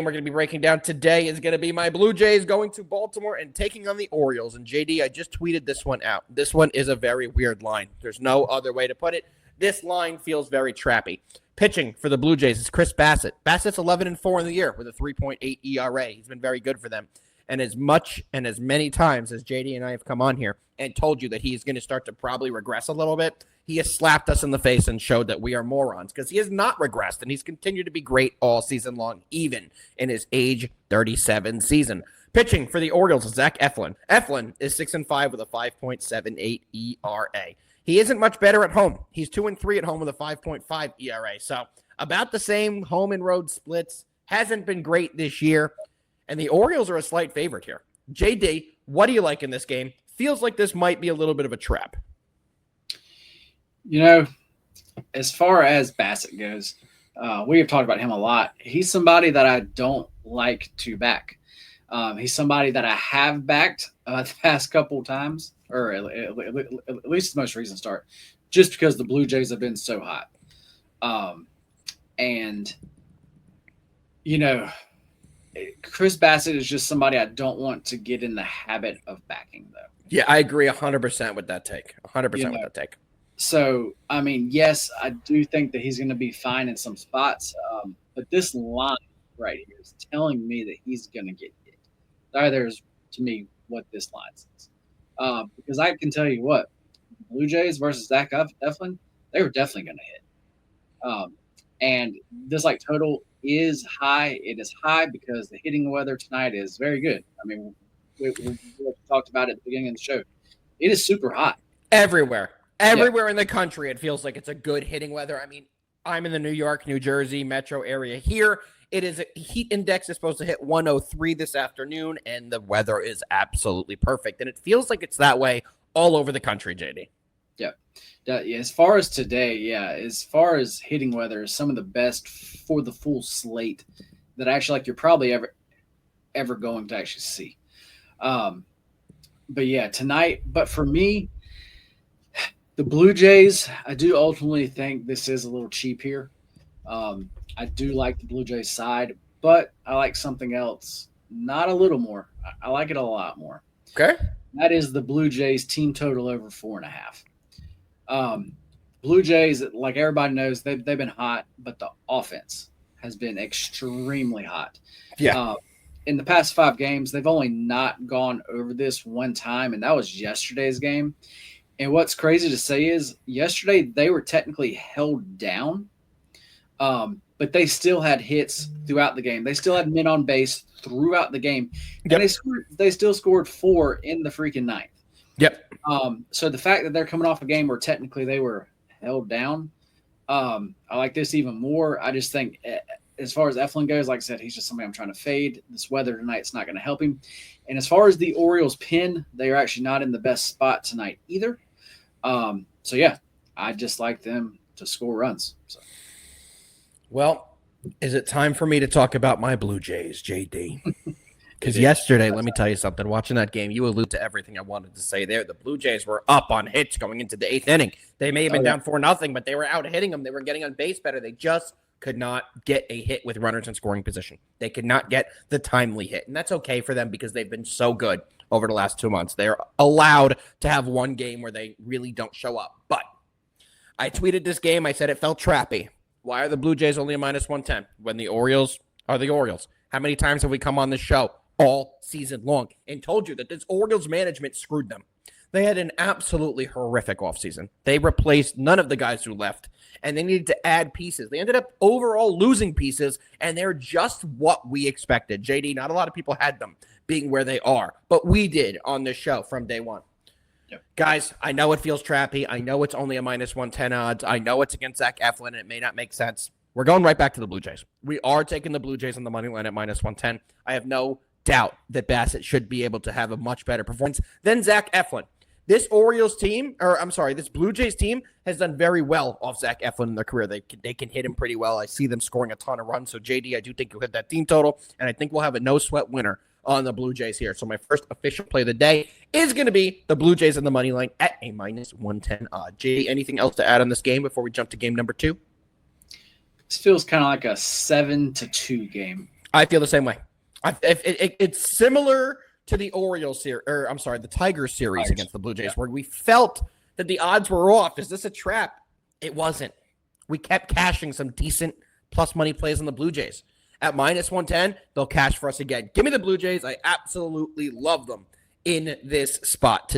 we're going to be breaking down today is going to be my Blue Jays going to Baltimore and taking on the Orioles. And JD, I just tweeted this one out. This one is a very weird line. There's no other way to put it. This line feels very trappy. Pitching for the Blue Jays is Chris Bassett. Bassett's 11-4 in the year with a 3.8 ERA. He's been very good for them. And as much and as many times as JD and I have come on here and told you that he's going to start to probably regress a little bit, he has slapped us in the face and showed that we are morons because he has not regressed, and he's continued to be great all season long, even in his age 37 season. Pitching for the Orioles is Zach Eflin. Eflin is 6-5 with a 5.78 ERA. He isn't much better at home. He's 2-3 at home with a 5.5 ERA. So about the same home and road splits. Hasn't been great this year. And the Orioles are a slight favorite here. JD, what do you like in this game? Feels like this might be a little bit of a trap. You know, as far as Bassett goes, we have talked about him a lot. He's somebody that I don't like to back. He's somebody that I have backed the past couple of times, or at least the most recent start, just because the Blue Jays have been so hot. And, you know, Chris Bassett is just somebody I don't want to get in the habit of backing, though. Yeah, I agree 100% with that take. 100% with that take. So, I mean, yes, I do think that he's going to be fine in some spots. But this line right here is telling me that he's going to get hit. There's, to me, what this line says. Because I can tell you what, Blue Jays versus Zach Eflin, they were definitely going to hit. And this total is high. It is high because the hitting weather tonight is very good. I mean, we talked about it at the beginning of the show. It is super hot. Everywhere in the country, it feels like it's a good hitting weather. I mean, I'm in the New York, New Jersey metro area here. It is a heat index is supposed to hit 103 this afternoon, and the weather is absolutely perfect. And it feels like it's that way all over the country, JD. Yeah. As far as today, as far as hitting weather, some of the best for the full slate that you're probably ever going to actually see. But yeah, tonight. But for me, the Blue Jays, I do ultimately think this is a little cheap here. I do like the Blue Jays side, but I like something else. Not a little more. I like it a lot more. Okay. That is the Blue Jays team total over 4.5. Blue Jays, like everybody knows, they've been hot, but the offense has been extremely hot. Yeah. In the past 5 games, they've only not gone over this one time, and that was yesterday's game. And what's crazy to say is yesterday they were technically held down, but they still had hits throughout the game. They still had men on base throughout the game. Yep. And they still scored 4 in the freaking ninth. Yep. So the fact that they're coming off a game where technically they were held down, I like this even more. I just think as far as Eflin goes, like I said, he's just somebody I'm trying to fade. This weather tonight's not going to help him. And as far as the Orioles pin, they are actually not in the best spot tonight either. So yeah, I just like them to score runs. So. Well, is it time for me to talk about my Blue Jays, JD? Because yesterday, let me tell you something. Watching that game, you allude to everything I wanted to say there. The Blue Jays were up on hits going into the 8th inning. They may have been down 4-0, but they were out hitting them. They were getting on base better. They just could not get a hit with runners in scoring position. They could not get the timely hit. And that's okay for them because they've been so good over the last 2 months. They're allowed to have one game where they really don't show up. But I tweeted this game. I said it felt trappy. Why are the Blue Jays only a -110 when the Orioles are the Orioles? How many times have we come on this show all season long and told you that this Orioles management screwed them? They had an absolutely horrific offseason. They replaced none of the guys who left, and they needed to add pieces. They ended up overall losing pieces, and they're just what we expected. JD, not a lot of people had them being where they are, but we did on this show from day one. Yep. Guys, I know it feels trappy. I know it's only a -110 odds. I know it's against Zach Eflin, and it may not make sense. We're going right back to the Blue Jays. We are taking the Blue Jays on the money line at -110. I have no doubt that Bassett should be able to have a much better performance than Zach Eflin. This this Blue Jays team has done very well off Zach Eflin in their career. They can hit him pretty well. I see them scoring a ton of runs. So, JD, I do think you'll hit that team total, and I think we'll have a no-sweat winner on the Blue Jays here. So my first official play of the day is going to be the Blue Jays on the money line at a -110 odd. JD, anything else to add on this game before we jump to game number 2? This feels kind of like a 7-2 game. I feel the same way. It's similar to the Orioles series, or I'm sorry, the Tigers series against the Blue Jays, where we felt that the odds were off. Is this a trap? It wasn't. We kept cashing some decent plus money plays on the Blue Jays. At minus 110, they'll cash for us again. Give me the Blue Jays. I absolutely love them in this spot.